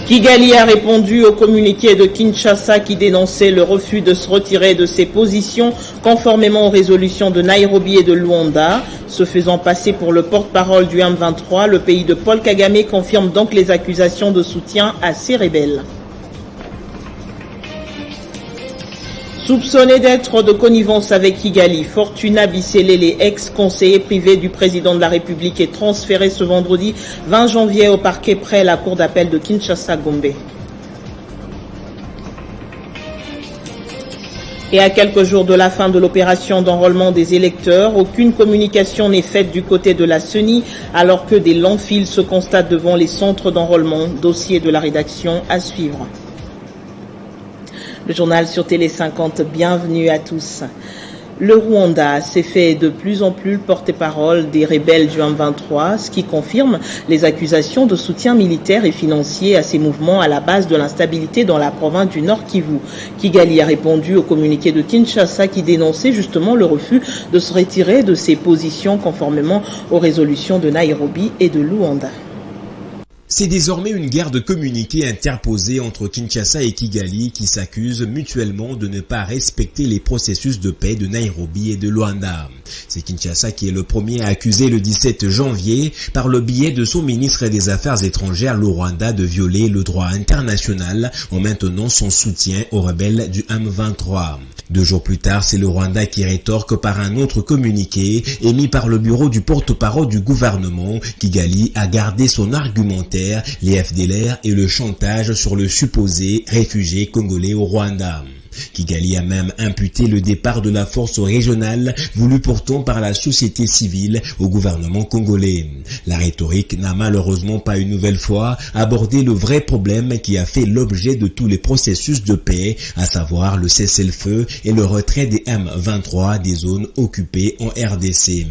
Kigali a répondu au communiqué de Kinshasa qui dénonçait le refus de se retirer de ses positions conformément aux résolutions de Nairobi et de Luanda. Se faisant passer pour le porte-parole du M23, le pays de Paul Kagame confirme donc les accusations de soutien à ces rebelles. Soupçonné d'être de connivence avec Kigali, Fortuna Bisselele, ex-conseiller privé du président de la République, est transféré ce vendredi 20 janvier au parquet près la cour d'appel de Kinshasa-Gombe. Et à quelques jours de la fin de l'opération d'enrôlement des électeurs, aucune communication n'est faite du côté de la CENI, alors que des longs fils se constatent devant les centres d'enrôlement. Dossier de la rédaction à suivre. Le journal sur Télé 50, bienvenue à tous. Le Rwanda s'est fait de plus en plus le porte-parole des rebelles du M23, ce qui confirme les accusations de soutien militaire et financier à ces mouvements à la base de l'instabilité dans la province du Nord Kivu. Kigali a répondu au communiqué de Kinshasa qui dénonçait justement le refus de se retirer de ses positions conformément aux résolutions de Nairobi et de Luanda. C'est désormais une guerre de communiqués interposée entre Kinshasa et Kigali qui s'accusent mutuellement de ne pas respecter les processus de paix de Nairobi et de Luanda. C'est Kinshasa qui est le premier à accuser le 17 janvier, par le biais de son ministre des Affaires étrangères, le Rwanda, de violer le droit international en maintenant son soutien aux rebelles du M23. 2 jours plus tard, c'est le Rwanda qui rétorque par un autre communiqué émis par le bureau du porte-parole du gouvernement. Kigali a gardé son argumentaire, les FDLR et le chantage sur le supposé réfugié congolais au Rwanda. Kigali a même imputé le départ de la force régionale voulu pourtant par la société civile au gouvernement congolais. La rhétorique n'a malheureusement pas une nouvelle fois abordé le vrai problème qui a fait l'objet de tous les processus de paix, à savoir le cessez-le-feu et le retrait des M23 des zones occupées en RDC.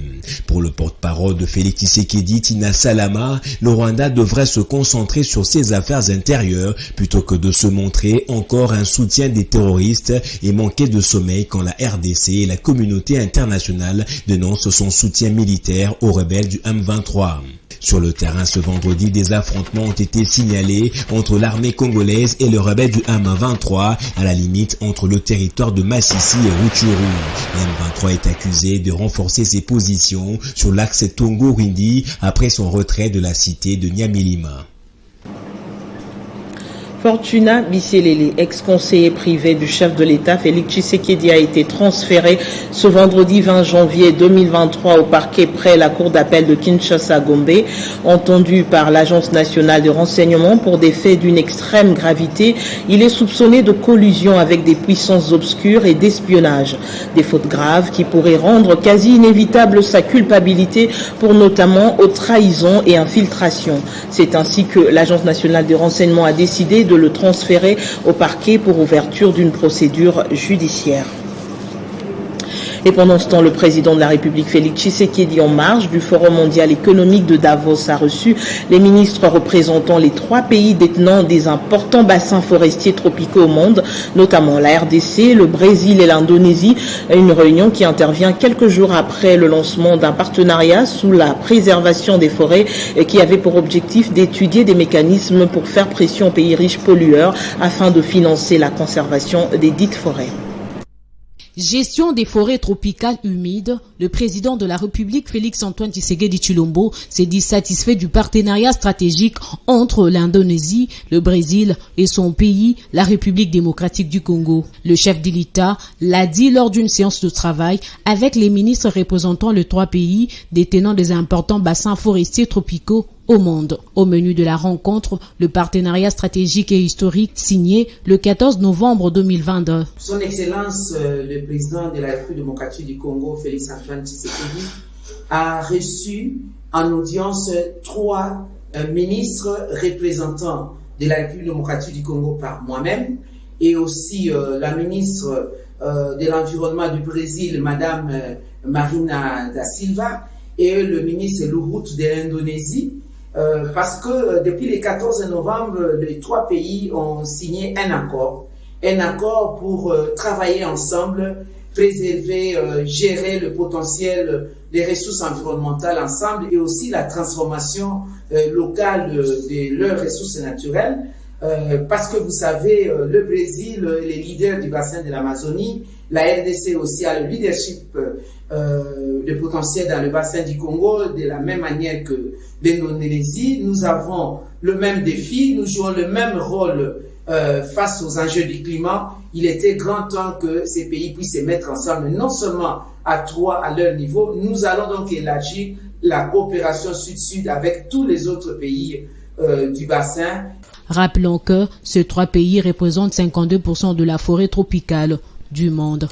Pour le porte-parole de Félix Tshisekedi, Tina Salama, le Rwanda devrait se concentrer sur ses affaires intérieures plutôt que de se montrer encore un soutien des terroristes et manquer de sommeil quand la RDC et la communauté internationale dénoncent son soutien militaire aux rebelles du M23. Sur le terrain ce vendredi, des affrontements ont été signalés entre l'armée congolaise et le rebelle du M23, à la limite entre le territoire de Massissi et Rutshuru. Le M23 est accusé de renforcer ses positions sur l'axe Tongo-Rindi après son retrait de la cité de Nyamilima. Fortuna Bisselele, ex-conseiller privé du chef de l'État, Félix Tshisekedi, a été transféré ce vendredi 20 janvier 2023 au parquet près la cour d'appel de Kinshasa-Gombe, entendu par l'Agence nationale de renseignement pour des faits d'une extrême gravité. Il est soupçonné de collusion avec des puissances obscures et d'espionnage. Des fautes graves qui pourraient rendre quasi inévitable sa culpabilité pour notamment aux trahisons et infiltrations. C'est ainsi que l'Agence nationale de renseignement a décidé de le transférer au parquet pour ouverture d'une procédure judiciaire. Et pendant ce temps, le président de la République, Félix Tshisekedi, en marge du Forum mondial économique de Davos, a reçu les ministres représentant les 3 pays détenant des importants bassins forestiers tropicaux au monde, notamment la RDC, le Brésil et l'Indonésie. Une réunion qui intervient quelques jours après le lancement d'un partenariat sous la préservation des forêts et qui avait pour objectif d'étudier des mécanismes pour faire pression aux pays riches pollueurs afin de financer la conservation des dites forêts. Gestion des forêts tropicales humides, le président de la République, Félix-Antoine Tshisekedi Tshilombo, s'est dit satisfait du partenariat stratégique entre l'Indonésie, le Brésil et son pays, la République démocratique du Congo. Le chef de l'État l'a dit lors d'une séance de travail avec les ministres représentant les 3 pays détenant des importants bassins forestiers tropicaux au monde. Au menu de la rencontre, le partenariat stratégique et historique signé le 14 novembre 2022. Son Excellence, le président de la République démocratique du Congo, Félix-Antoine Tshisekedi, a reçu en audience 3 ministres représentants de la République démocratique du Congo par moi-même et aussi la ministre de l'Environnement du Brésil, Madame Marina da Silva, et le ministre Luhut de l'Indonésie. Parce que depuis le 14 novembre, les 3 pays ont signé un accord pour travailler ensemble, préserver, gérer le potentiel des ressources environnementales ensemble et aussi la transformation locale de leurs ressources naturelles parce que vous savez, le Brésil, les leaders du bassin de l'Amazonie, la RDC aussi a le leadership de potentiel dans le bassin du Congo, de la même manière que l'Indonésie. Nous avons le même défi, nous jouons le même rôle face aux enjeux du climat. Il était grand temps que ces pays puissent se mettre ensemble, non seulement à trois à leur niveau. Nous allons donc élargir la coopération sud-sud avec tous les autres pays du bassin. Rappelons que ces 3 pays représentent 52% de la forêt tropicale du monde.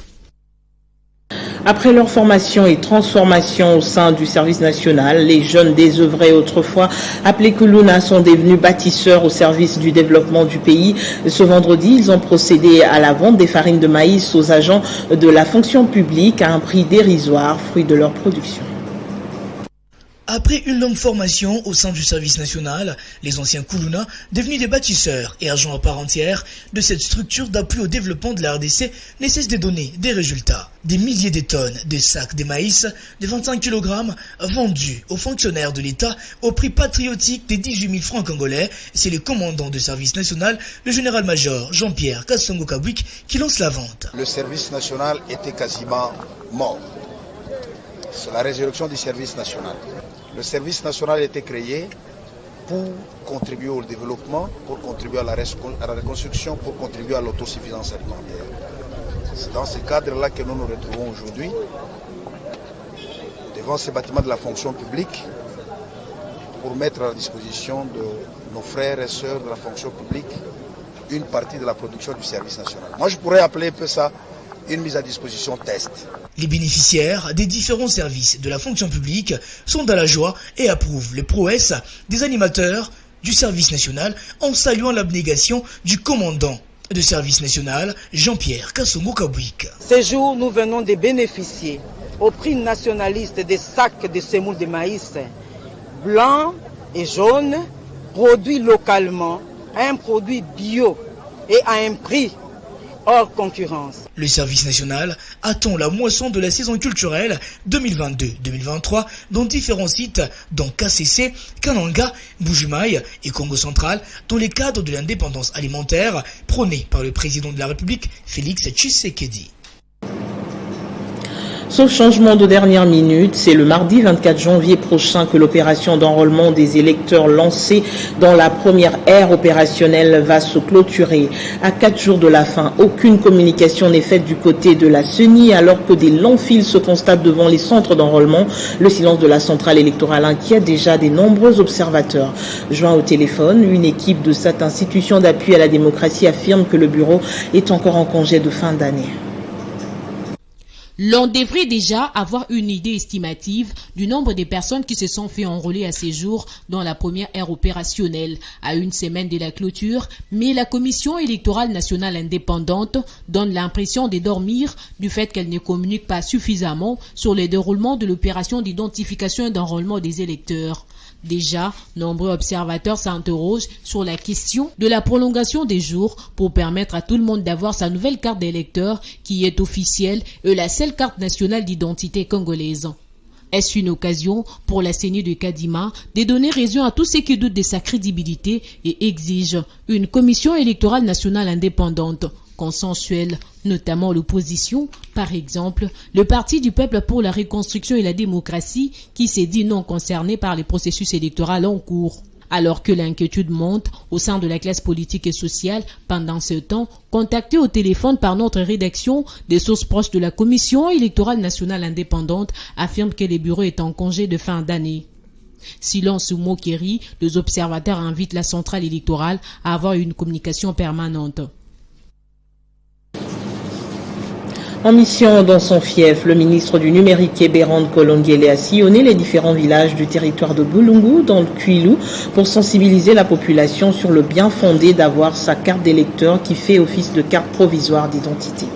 Après leur formation et transformation au sein du service national, les jeunes désœuvrés autrefois appelés Kuluna sont devenus bâtisseurs au service du développement du pays. Ce vendredi, ils ont procédé à la vente des farines de maïs aux agents de la fonction publique à un prix dérisoire, fruit de leur production. Après une longue formation au sein du service national, les anciens Kuluna, devenus des bâtisseurs et agents à part entière de cette structure d'appui au développement de la RDC, ne cessent de donner des résultats. Des milliers de tonnes de sacs de maïs de 25 kg vendus aux fonctionnaires de l'État au prix patriotique des 18 000 francs congolais. C'est le commandant de service national, le général-major Jean-Pierre Kassongo Kabwik, qui lance la vente. Le service national était quasiment mort. C'est la résurrection du service national. Le service national a été créé pour contribuer au développement, pour contribuer à la reconstruction, pour contribuer à l'autosuffisance alimentaire. C'est dans ce cadre-là que nous nous retrouvons aujourd'hui devant ces bâtiments de la fonction publique pour mettre à la disposition de nos frères et sœurs de la fonction publique une partie de la production du service national. Moi, je pourrais appeler un peu ça une mise à disposition test. Les bénéficiaires des différents services de la fonction publique sont dans la joie et approuvent les prouesses des animateurs du service national en saluant l'abnégation du commandant de service national, Jean-Pierre Kassongo Kabwik. Ce jour, nous venons de bénéficier au prix nationaliste des sacs de semoule de maïs blancs et jaunes, produits localement, un produit bio et à un prix hors concurrence. Le service national attend la moisson de la saison culturelle 2022-2023 dans différents sites, dont KCC, Kananga, Bujumaï et Congo central, dans les cadres de l'indépendance alimentaire prônée par le président de la République, Félix Tshisekedi. Sauf changement de dernière minute, c'est le mardi 24 janvier prochain que l'opération d'enrôlement des électeurs lancée dans la première ère opérationnelle va se clôturer. À 4 jours de la fin, aucune communication n'est faite du côté de la CENI alors que des longs fils se constatent devant les centres d'enrôlement. Le silence de la centrale électorale inquiète déjà des nombreux observateurs. Joint au téléphone, une équipe de cette institution d'appui à la démocratie affirme que le bureau est encore en congé de fin d'année. L'on devrait déjà avoir une idée estimative du nombre de personnes qui se sont fait enrôler à ces jours dans la première ère opérationnelle à une semaine de la clôture, mais la Commission électorale nationale indépendante donne l'impression de dormir du fait qu'elle ne communique pas suffisamment sur le déroulement de l'opération d'identification et d'enrôlement des électeurs. Déjà, nombreux observateurs s'interrogent sur la question de la prolongation des jours pour permettre à tout le monde d'avoir sa nouvelle carte d'électeur qui est officielle et la seule carte nationale d'identité congolaise. Est-ce une occasion pour la CENI de Kadima de donner raison à tous ceux qui doutent de sa crédibilité et exigent une commission électorale nationale indépendante, consensuelle, notamment l'opposition, par exemple, le Parti du peuple pour la reconstruction et la démocratie qui s'est dit non concerné par les processus électoraux en cours. Alors que l'inquiétude monte au sein de la classe politique et sociale, pendant ce temps, contactés au téléphone par notre rédaction, des sources proches de la Commission électorale nationale indépendante affirment que le bureau est en congé de fin d'année. Silence ou moquerie, les observateurs invitent la centrale électorale à avoir une communication permanente. En mission dans son fief, le ministre du Numérique Béran Kolongele a sillonné les différents villages du territoire de Boulungu dans le Kwilu pour sensibiliser la population sur le bien fondé d'avoir sa carte d'électeur qui fait office de carte provisoire d'identité.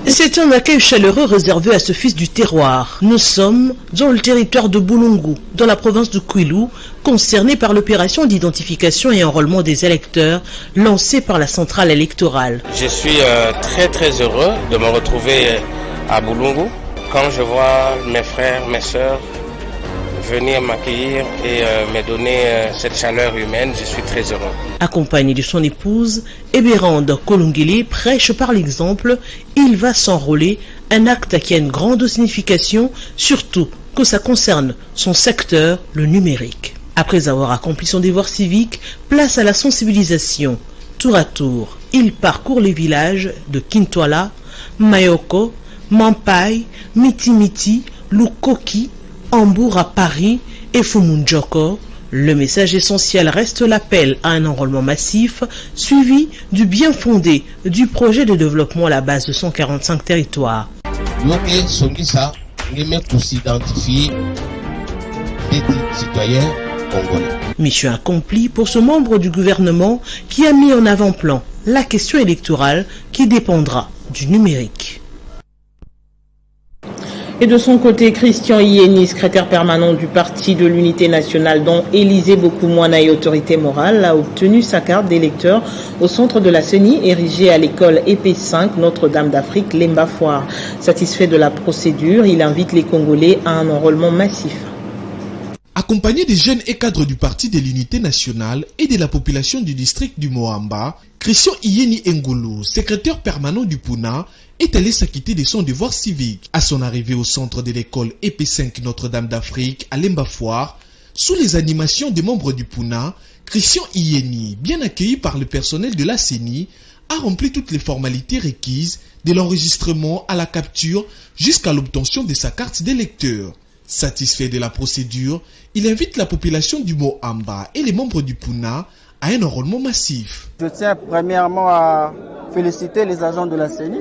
C'est un accueil chaleureux réservé à ce fils du terroir. Nous sommes dans le territoire de Boulungu, dans la province de Kwilu, concerné par l'opération d'identification et enrôlement des électeurs lancée par la centrale électorale. Je suis très heureux de me retrouver à Boulungu. Quand je vois mes frères, mes sœurs venir m'accueillir et me donner cette chaleur humaine. Je suis très heureux. Accompagné de son épouse, Ebérande Kolungele prêche par l'exemple. Il va s'enrôler, un acte qui a une grande signification, surtout que ça concerne son secteur, le numérique. Après avoir accompli son devoir civique, place à la sensibilisation. Tour à tour, il parcourt les villages de Kintwala, Mayoko, Mampai, Mitimiti, Lukoki, Hambourg à Paris et Fumunjoko. Le message essentiel reste l'appel à un enrôlement massif, suivi du bien fondé du projet de développement à la base de 145 territoires. Mission accomplie pour ce membre du gouvernement qui a mis en avant-plan la question électorale qui dépendra du numérique. Et de son côté, Christian Iyeni, secrétaire permanent du Parti de l'Unité nationale, dont Élisée Bokoumouana est autorité morale, a obtenu sa carte d'électeur au centre de la CENI, érigée à l'école EP5 Notre-Dame d'Afrique, Lemba Foire. Satisfait de la procédure, il invite les Congolais à un enrôlement massif. Accompagné des jeunes et cadres du Parti de l'Unité nationale et de la population du district du Moamba, Christian Iyeni Ngulu, secrétaire permanent du Puna, est allé s'acquitter de son devoir civique. À son arrivée au centre de l'école EP5 Notre-Dame d'Afrique à Lemba Foire, sous les animations des membres du Puna, Christian Iyeni, bien accueilli par le personnel de la CENI, a rempli toutes les formalités requises de l'enregistrement à la capture jusqu'à l'obtention de sa carte d'électeur. Satisfait de la procédure, il invite la population du Moamba et les membres du Puna à un enrôlement massif. Je tiens premièrement à féliciter les agents de la CENI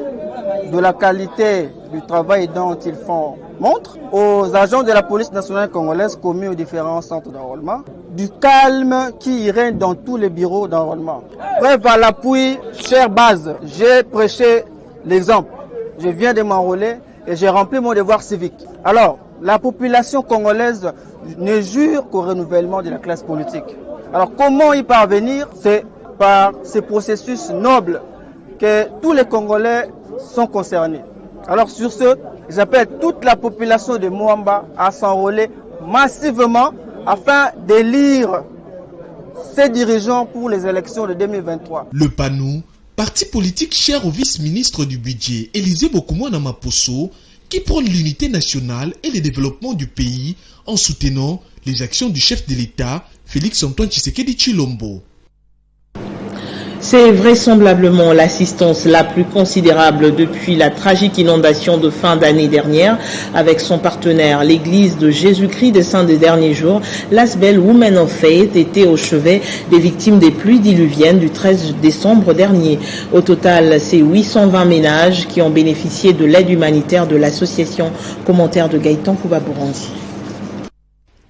de la qualité du travail dont ils font montre, aux agents de la police nationale congolaise commis aux différents centres d'enrôlement, du calme qui règne dans tous les bureaux d'enrôlement. Preuve à l'appui, chère base, j'ai prêché l'exemple. Je viens de m'enrôler et j'ai rempli mon devoir civique. Alors, la population congolaise ne jure qu'au renouvellement de la classe politique. Alors comment y parvenir? C'est par ces processus nobles que tous les Congolais sont concernés. Alors sur ce, j'appelle toute la population de Moamba à s'enrôler massivement afin d'élire ses dirigeants pour les élections de 2023. Le PANU, parti politique cher au vice-ministre du budget Élisée Bokoumouana Maposo, qui prône l'unité nationale et le développement du pays en soutenant les actions du chef de l'État, Félix Antoine Tshisekedi Tshilombo. C'est vraisemblablement l'assistance la plus considérable depuis la tragique inondation de fin d'année dernière. Avec son partenaire, l'église de Jésus-Christ des Saints des Derniers Jours, l'Asbel Women of Faith était au chevet des victimes des pluies diluviennes du 13 décembre dernier. Au total, c'est 820 ménages qui ont bénéficié de l'aide humanitaire de l'association. Commentaire de Gaëtan Koubabourandi.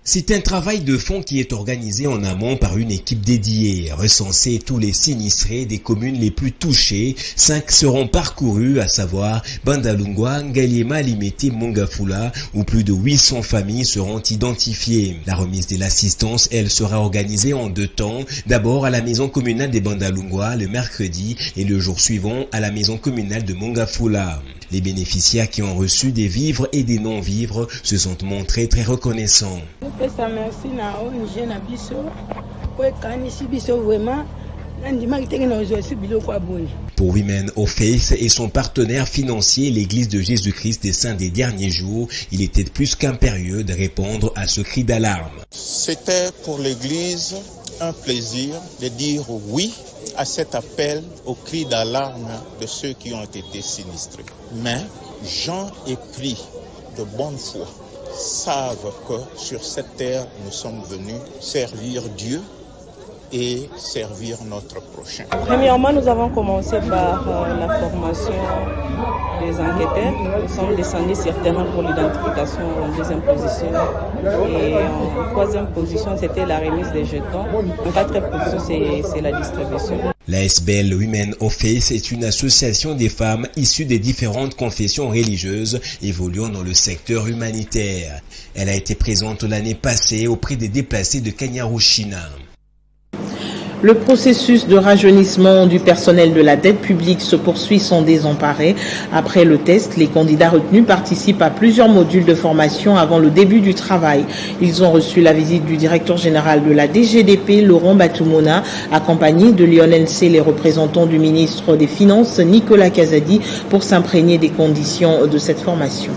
C'est un travail de fond qui est organisé en amont par une équipe dédiée. Recenser tous les sinistrés des communes les plus touchées, 5 seront parcourus, à savoir Bandalungwa, Ngaliema, Limete, Mongafula, où plus de 800 familles seront identifiées. La remise de l'assistance, elle, sera organisée en 2 temps. D'abord à la maison communale des Bandalungwa le mercredi et le jour suivant à la maison communale de Mongafula. Les bénéficiaires qui ont reçu des vivres et des non-vivres se sont montrés très reconnaissants. Pour Women of Faith et son partenaire financier, l'Église de Jésus-Christ des Saints des Derniers Jours, il était plus qu'impérieux de répondre à ce cri d'alarme. C'était pour l'Église un plaisir de dire oui à cet appel au cri d'alarme de ceux qui ont été sinistrés. Mais gens épris de bonne foi savent que sur cette terre, nous sommes venus servir Dieu et servir notre prochain. Premièrement, nous avons commencé par la formation des enquêteurs. Nous sommes descendus sur terrain pour l'identification en deuxième position. Et en troisième position, c'était la remise des jetons. En quatrième position, c'est la distribution. L'ASBL Women of Faith est une association des femmes issues des différentes confessions religieuses évoluant dans le secteur humanitaire. Elle a été présente l'année passée auprès des déplacés de Kanyarushina. Le processus de rajeunissement du personnel de la dette publique se poursuit sans désemparé. Après le test, les candidats retenus participent à plusieurs modules de formation avant le début du travail. Ils ont reçu la visite du directeur général de la DGDP, Laurent Batoumona, accompagné de Lionel C, les représentants du ministre des Finances, Nicolas Kazadi, pour s'imprégner des conditions de cette formation.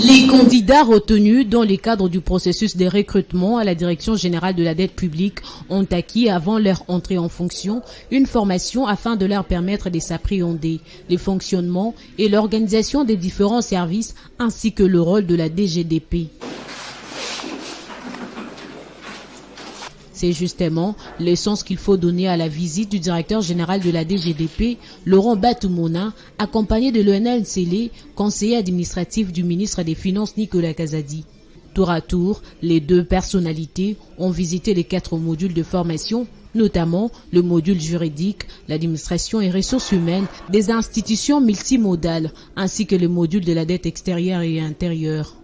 Les candidats retenus dans le cadre du processus de recrutement à la Direction générale de la dette publique ont acquis avant leur entrée en fonction une formation afin de leur permettre de s'appréhender le fonctionnement et l'organisation des différents services ainsi que le rôle de la DGDP. C'est justement le sens qu'il faut donner à la visite du directeur général de la DGDP, Laurent Batoumona, accompagné de Lionel Ncélé, conseiller administratif du ministre des Finances Nicolas Kazadi. Tour à tour, les deux personnalités ont visité les 4 modules de formation, notamment le module juridique, l'administration et ressources humaines des institutions multimodales, ainsi que le module de la dette extérieure et intérieure.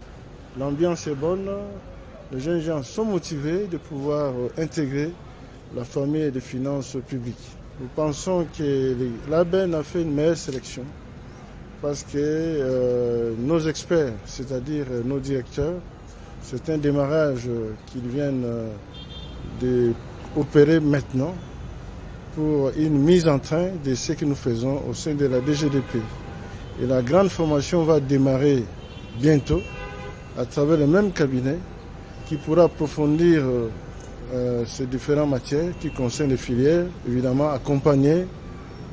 L'ambiance est bonne. Les jeunes gens sont motivés de pouvoir intégrer la famille des finances publiques. Nous pensons que l'ABN a fait une meilleure sélection parce que nos experts, c'est-à-dire nos directeurs, c'est un démarrage qu'ils viennent d'opérer maintenant pour une mise en train de ce que nous faisons au sein de la DGDP. Et la grande formation va démarrer bientôt à travers le même cabinet qui pourra approfondir ces différentes matières qui concernent les filières, évidemment accompagnés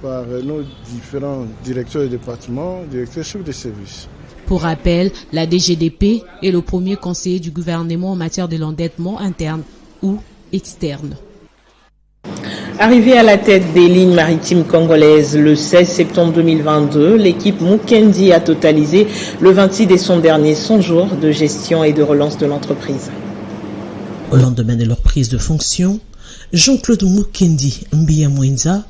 par nos différents directeurs de département, directeurs chefs de service. Pour rappel, la DGDP est le premier conseiller du gouvernement en matière de l'endettement interne ou externe. Arrivée à la tête des lignes maritimes congolaises le 16 septembre 2022, l'équipe Mukendi a totalisé le 26 décembre dernier 100 jours de gestion et de relance de l'entreprise. Au lendemain de leur prise de fonction, Jean-Claude Mukendi Mbiyamwenza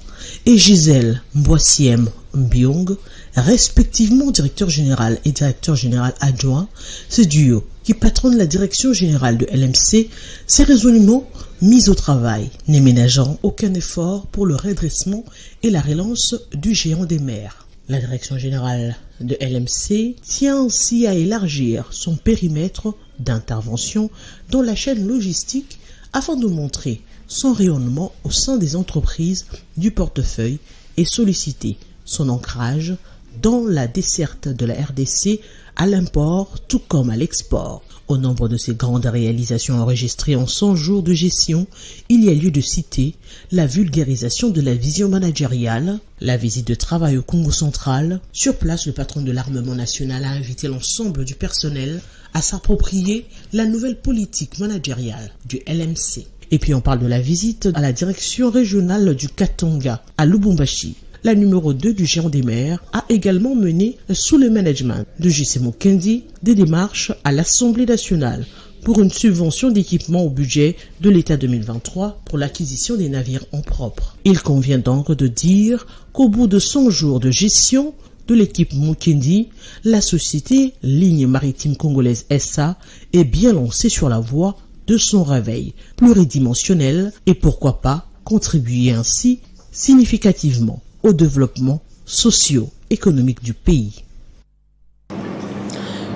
et Gisèle Mboissiem Mbiong, respectivement directeur général et directeur général adjoint, ce duo qui patronne la direction générale de LMC s'est résolument mis au travail, ne ménageant aucun effort pour le redressement et la relance du géant des mers. La direction générale de LMC tient ainsi à élargir son périmètre d'intervention dans la chaîne logistique afin de montrer son rayonnement au sein des entreprises du portefeuille et solliciter son ancrage dans la desserte de la RDC à l'import tout comme à l'export. Au nombre de ces grandes réalisations enregistrées en 100 jours de gestion, il y a lieu de citer la vulgarisation de la vision managériale, la visite de travail au Congo central. Sur place, le patron de l'armement national a invité l'ensemble du personnel à s'approprier la nouvelle politique managériale du LMC. Et puis on parle de la visite à la direction régionale du Katanga à Lubumbashi. La numéro 2 du géant des mers a également mené, sous le management de J.C. Mukendi, des démarches à l'Assemblée nationale pour une subvention d'équipement au budget de l'État 2023 pour l'acquisition des navires en propre. Il convient donc de dire qu'au bout de 100 jours de gestion de l'équipe Mukendi, la société Ligne Maritime Congolaise SA est bien lancée sur la voie de son réveil pluridimensionnel et pourquoi pas contribuer ainsi significativement au développement socio-économique du pays.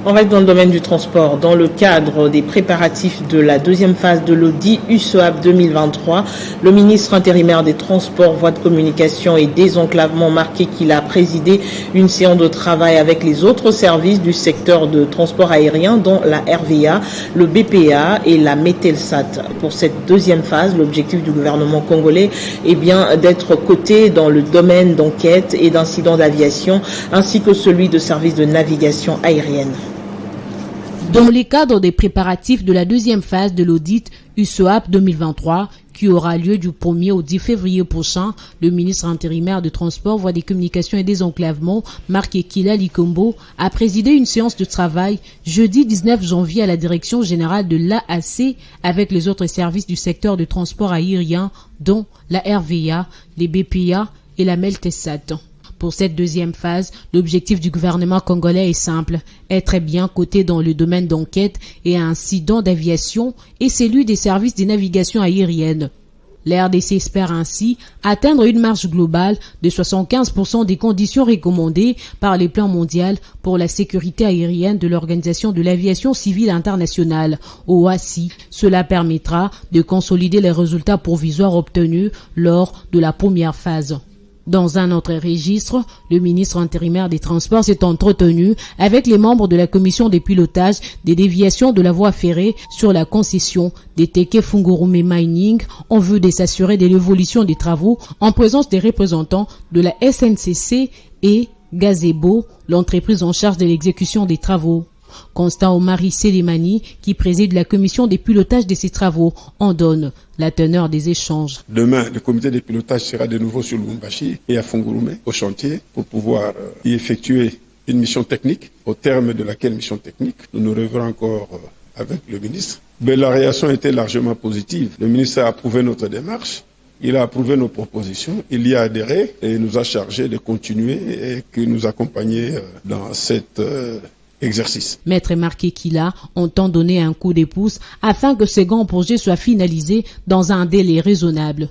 On va être dans le domaine du transport. Dans le cadre des préparatifs de la deuxième phase de l'audit USOAP 2023, le ministre intérimaire des Transports, Voies de Communication et Désenclavement marqué qu'il a présidé une séance de travail avec les autres services du secteur de transport aérien, dont la RVA, le BPA et la Metelsat. Pour cette deuxième phase, l'objectif du gouvernement congolais est bien d'être coté dans le domaine d'enquête et d'incidents d'aviation, ainsi que celui de services de navigation aérienne. Dans le cadre des préparatifs de la deuxième phase de l'audit USOAP 2023, qui aura lieu du 1er au 10 février prochain, le ministre intérimaire de Transport, Voies des Communications et Désenclavement, Marc Ekila Likombo, a présidé une séance de travail jeudi 19 janvier à la direction générale de l'AAC avec les autres services du secteur de transport aérien, dont la RVA, les BPA et la Meltesat. Pour cette deuxième phase, l'objectif du gouvernement congolais est simple, être bien coté dans le domaine d'enquête et incidents d'aviation et celui des services de navigation aérienne. La RDC espère ainsi atteindre une marge globale de 75% des conditions recommandées par les plans mondiaux pour la sécurité aérienne de l'Organisation de l'aviation civile internationale, OACI. Cela permettra de consolider les résultats provisoires obtenus lors de la première phase. Dans un autre registre, le ministre intérimaire des Transports s'est entretenu avec les membres de la commission de pilotage des déviations de la voie ferrée sur la concession des Teke Fungurume Mining en vue de s'assurer de l'évolution des travaux en présence des représentants de la SNCC et Gazebo, l'entreprise en charge de l'exécution des travaux. Constant Omari Selimani, qui préside la commission des pilotages de ces travaux, en donne la teneur des échanges. Demain, le comité de pilotage sera de nouveau sur Lubumbashi et à Fungurume, au chantier, pour pouvoir y effectuer une mission technique. Au terme de laquelle mission technique, nous nous reverrons encore avec le ministre. Mais la réaction était largement positive. Le ministre a approuvé notre démarche. Il a approuvé nos propositions, il y a adhéré et nous a chargé de continuer et que nous accompagner dans cette exercice. Maître Marqué Kila entend donner un coup de pouce afin que ce grand projet soit finalisé dans un délai raisonnable.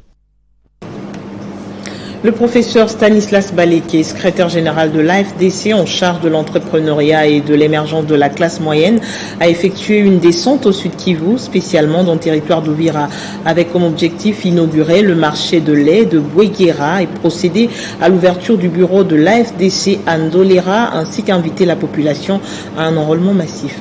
Le professeur Stanislas Baleke, secrétaire général de l'AFDC en charge de l'entrepreneuriat et de l'émergence de la classe moyenne, a effectué une descente au Sud Kivu, spécialement dans le territoire d'Uvira, avec comme objectif inaugurer le marché de lait de Bouéguera et procéder à l'ouverture du bureau de l'AFDC à Ndolera, ainsi qu'inviter la population à un enrôlement massif.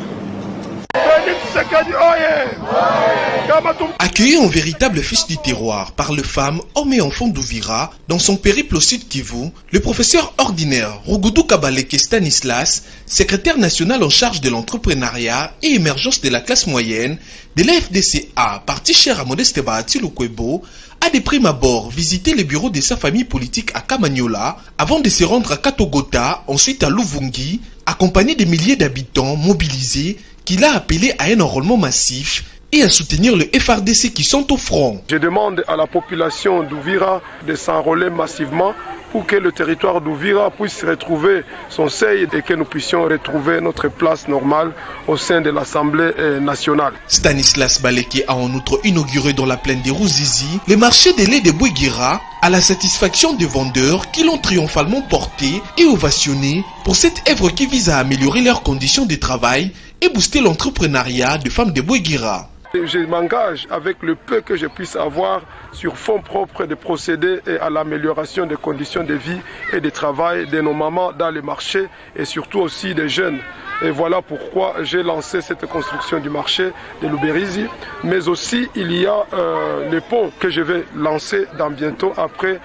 Accueilli en véritable fils du terroir par les femmes, hommes et enfants d'Uvira, dans son périple au Sud Kivu, le professeur ordinaire Rogoudou Kabaleke Stanislas, secrétaire national en charge de l'entrepreneuriat et émergence de la classe moyenne de l'AFDCA, parti cher à Modeste Bahati Lukwebo, a de prime abord visité les bureaux de sa famille politique à Kamanyola avant de se rendre à Katogota, ensuite à Luvungi, accompagné de milliers d'habitants mobilisés qu'il a appelé à un enrôlement massif et à soutenir le FRDC qui sont au front. Je demande à la population d'Uvira de s'enrôler massivement pour que le territoire d'Uvira puisse retrouver son seuil et que nous puissions retrouver notre place normale au sein de l'Assemblée nationale. Stanislas Baleke a en outre inauguré dans la plaine de Ruzizi le marché de lait de Bouéguera à la satisfaction des vendeurs qui l'ont triomphalement porté et ovationné pour cette œuvre qui vise à améliorer leurs conditions de travail et booster l'entrepreneuriat de femmes de Bouéguera. Je m'engage avec le peu que je puisse avoir sur fonds propres de procéder à l'amélioration des conditions de vie et de travail de nos mamans dans les marchés et surtout aussi des jeunes. Et voilà pourquoi j'ai lancé cette construction du marché de Luberizi. Mais aussi, il y a le pont que je vais lancer dans bientôt après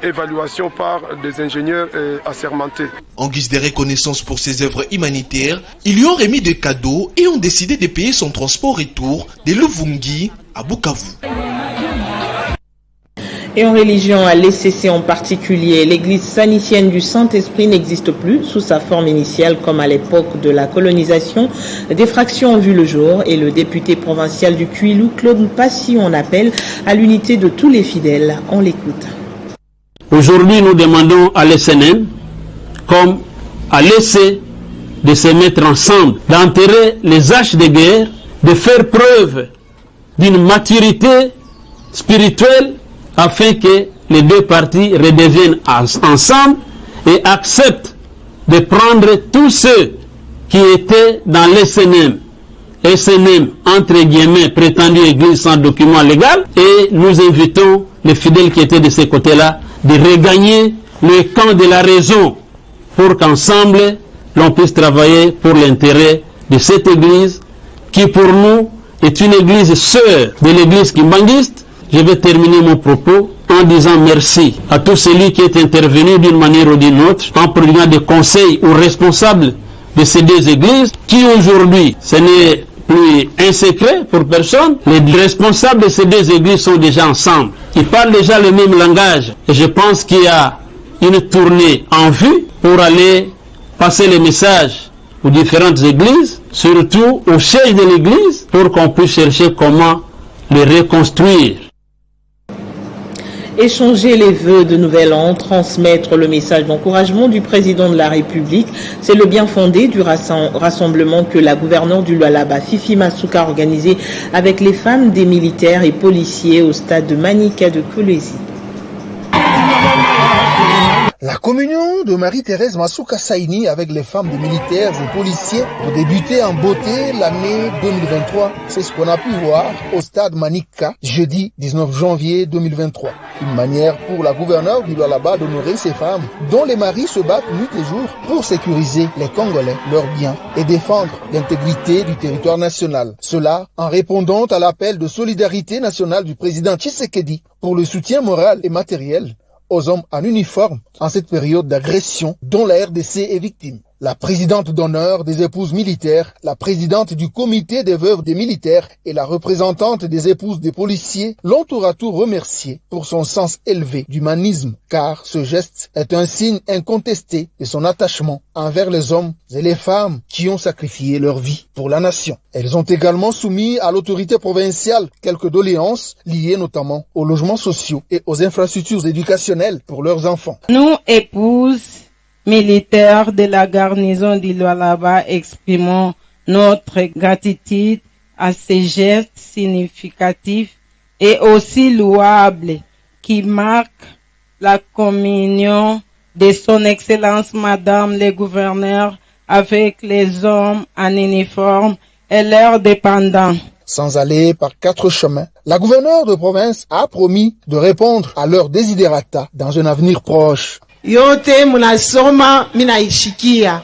évaluation par des ingénieurs assermentés. En guise de reconnaissance pour ses œuvres humanitaires, ils lui ont remis des cadeaux et ont décidé de payer son transport retour de Luvungi à Bukavu. Et en religion, à l'ECC en particulier, l'église sanicienne du Saint-Esprit n'existe plus sous sa forme initiale comme à l'époque de la colonisation. Des fractions ont vu le jour et le député provincial du Kwilu, Claude Passy, en appelle à l'unité de tous les fidèles. On l'écoute. Aujourd'hui, nous demandons à l'SNM, comme à l'EC, de se mettre ensemble, d'enterrer les haches de guerre, de faire preuve d'une maturité spirituelle afin que les deux parties redeviennent ensemble et acceptent de prendre tous ceux qui étaient dans l'SNM, entre guillemets, prétendue église sans document légal, et nous invitons les fidèles qui étaient de ce côté-là de regagner le camp de la raison pour qu'ensemble l'on puisse travailler pour l'intérêt de cette église qui pour nous est une église sœur de l'église kimbanguiste. Je vais terminer mon propos en disant merci à tout celui qui est intervenu d'une manière ou d'une autre en prenant des conseils aux responsables de ces deux églises qui aujourd'hui, ce n'est plus un secret pour personne, les responsables de ces deux églises sont déjà ensemble. Ils parlent déjà le même langage et je pense qu'il y a une tournée en vue pour aller passer les messages aux différentes églises, surtout au siège de l'église, pour qu'on puisse chercher comment les reconstruire. Échanger les vœux de nouvel an, transmettre le message d'encouragement du président de la République, c'est le bien fondé du rassemblement que la gouverneure du Lualaba, Fifi Masuka, a organisé avec les femmes des militaires et policiers au stade de Manika de Kolwezi. La communion de Marie-Thérèse Masuka Saini avec les femmes des militaires et policiers pour débuter en beauté l'année 2023. C'est ce qu'on a pu voir au stade Manika jeudi 19 janvier 2023. Une manière pour la gouverneure du Lualaba d'honorer ces femmes dont les maris se battent nuit et jour pour sécuriser les Congolais, leurs biens et défendre l'intégrité du territoire national. Cela en répondant à l'appel de solidarité nationale du président Tshisekedi pour le soutien moral et matériel aux hommes en uniforme en cette période d'agression dont la RDC est victime. La présidente d'honneur des épouses militaires, la présidente du comité des veuves des militaires et la représentante des épouses des policiers l'ont tour à tour remerciée pour son sens élevé d'humanisme, car ce geste est un signe incontesté de son attachement envers les hommes et les femmes qui ont sacrifié leur vie pour la nation. Elles ont également soumis à l'autorité provinciale quelques doléances liées notamment aux logements sociaux et aux infrastructures éducationnelles pour leurs enfants. Nous, épouses militaires de la garnison du Lualaba, exprimons notre gratitude à ces gestes significatifs et aussi louables qui marquent la communion de son Excellence Madame le Gouverneur avec les hommes en uniforme et leurs dépendants. Sans aller par 4 chemins, la gouverneure de province a promis de répondre à leurs desiderata dans un avenir proche. Yote munasoma minaishikia.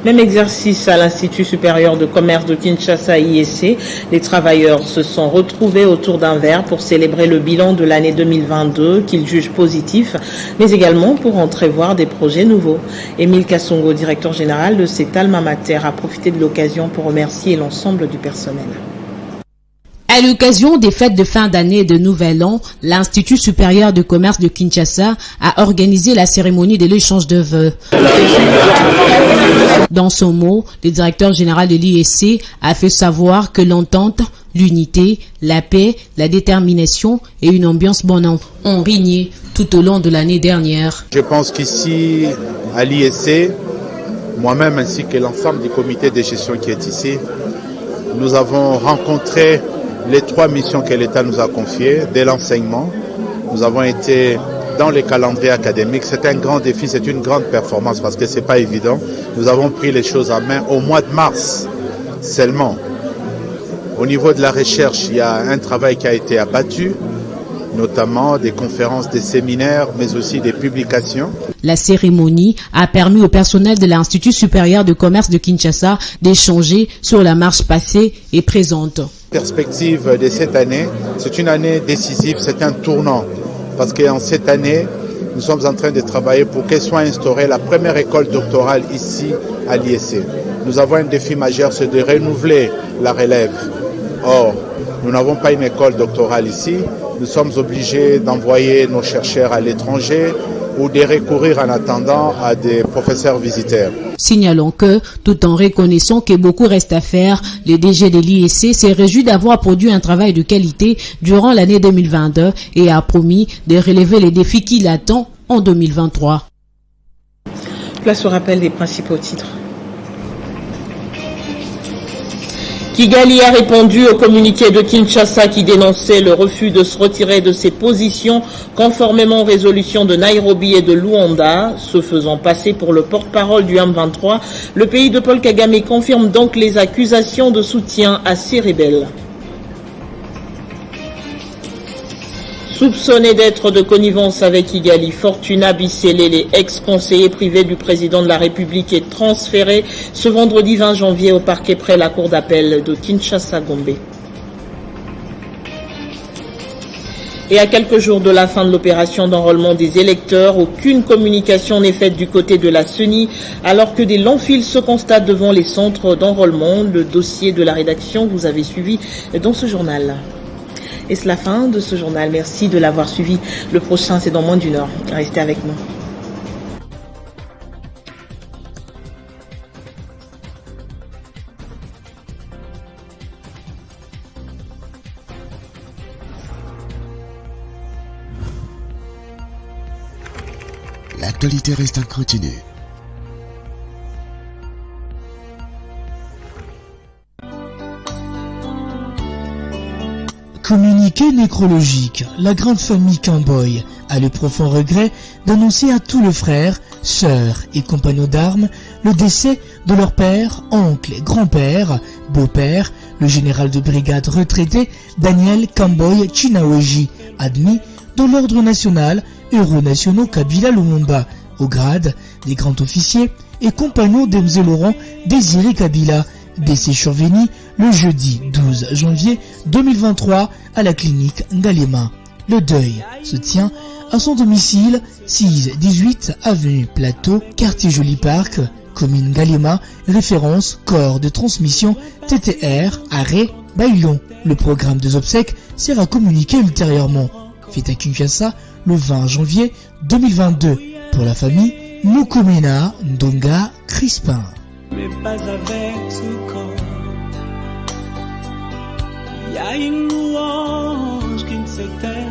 Même exercice à l'Institut supérieur de commerce de Kinshasa IEC. Les travailleurs se sont retrouvés autour d'un verre pour célébrer le bilan de l'année 2022 qu'ils jugent positif, mais également pour entrevoir des projets nouveaux. Émile Kassongo, directeur général de cet alma mater, a profité de l'occasion pour remercier l'ensemble du personnel. À l'occasion des fêtes de fin d'année et de Nouvel An, l'Institut supérieur de commerce de Kinshasa a organisé la cérémonie de l'échange de vœux. Dans son mot, le directeur général de l'IEC a fait savoir que l'entente, l'unité, la paix, la détermination et une ambiance bonne ont régné tout au long de l'année dernière. Je pense qu'ici, à l'IEC, moi-même ainsi que l'ensemble du comité de gestion qui est ici, nous avons rencontré les 3 missions que l'État nous a confiées, dès l'enseignement. Nous avons été dans les calendriers académiques. C'est un grand défi, c'est une grande performance parce que c'est pas évident. Nous avons pris les choses en main au mois de mars seulement. Au niveau de la recherche, il y a un travail qui a été abattu, notamment des conférences, des séminaires, mais aussi des publications. La cérémonie a permis au personnel de l'Institut supérieur de commerce de Kinshasa d'échanger sur la marche passée et présente. Perspective de cette année, c'est une année décisive, c'est un tournant, parce qu'en cette année, nous sommes en train de travailler pour qu'elle soit instaurée la première école doctorale ici à l'IEC. Nous avons un défi majeur, c'est de renouveler la relève. Or, nous n'avons pas une école doctorale ici, nous sommes obligés d'envoyer nos chercheurs à l'étranger ou de recourir en attendant à des professeurs visiteurs. Signalons que, tout en reconnaissant que beaucoup reste à faire, le DG de l'IEC s'est réjoui d'avoir produit un travail de qualité durant l'année 2022 et a promis de relever les défis qui l'attendent en 2023. Place au rappel des principaux titres. Kigali a répondu au communiqué de Kinshasa qui dénonçait le refus de se retirer de ses positions conformément aux résolutions de Nairobi et de Luanda. Se faisant passer pour le porte-parole du M23, le pays de Paul Kagame confirme donc les accusations de soutien à ces rebelles. Soupçonné d'être de connivence avec Kigali, Fortuna Bisselele, ex-conseiller privé du président de la République, est transféré ce vendredi 20 janvier au parquet près la cour d'appel de Kinshasa-Gombe. Et à quelques jours de la fin de l'opération d'enrôlement des électeurs, aucune communication n'est faite du côté de la CENI, alors que des longs fils se constatent devant les centres d'enrôlement. Le dossier de la rédaction, vous avez suivi dans ce journal. Et c'est la fin de ce journal. Merci de l'avoir suivi. Le prochain, c'est dans moins d'une heure. Restez avec nous. l'actualité reste en continu. Communiqué nécrologique, la grande famille Camboy a le profond regret d'annoncer à tous les frères, sœurs et compagnons d'armes le décès de leur père, oncle, grand-père, beau-père, le général de brigade retraité Daniel Camboy Chinaweji, admis dans l'ordre national Héros nationaux Kabila Lumumba, au grade des grands officiers et compagnons d'Mz Laurent Désiré Kabila, décès survenu le jeudi 12 janvier 2023 à la clinique Ngalema. Le deuil se tient à son domicile 6-18 avenue Plateau, quartier Joli Parc, commune Ngalema, référence corps de transmission TTR, arrêt Bailon. Le programme des obsèques sera communiqué ultérieurement. Fait à Kinshasa le 20 janvier 2022 pour la famille Mukomena Ndonga Crispin. Mais pas avec ce corps. Il y a une louange qui ne s'éteint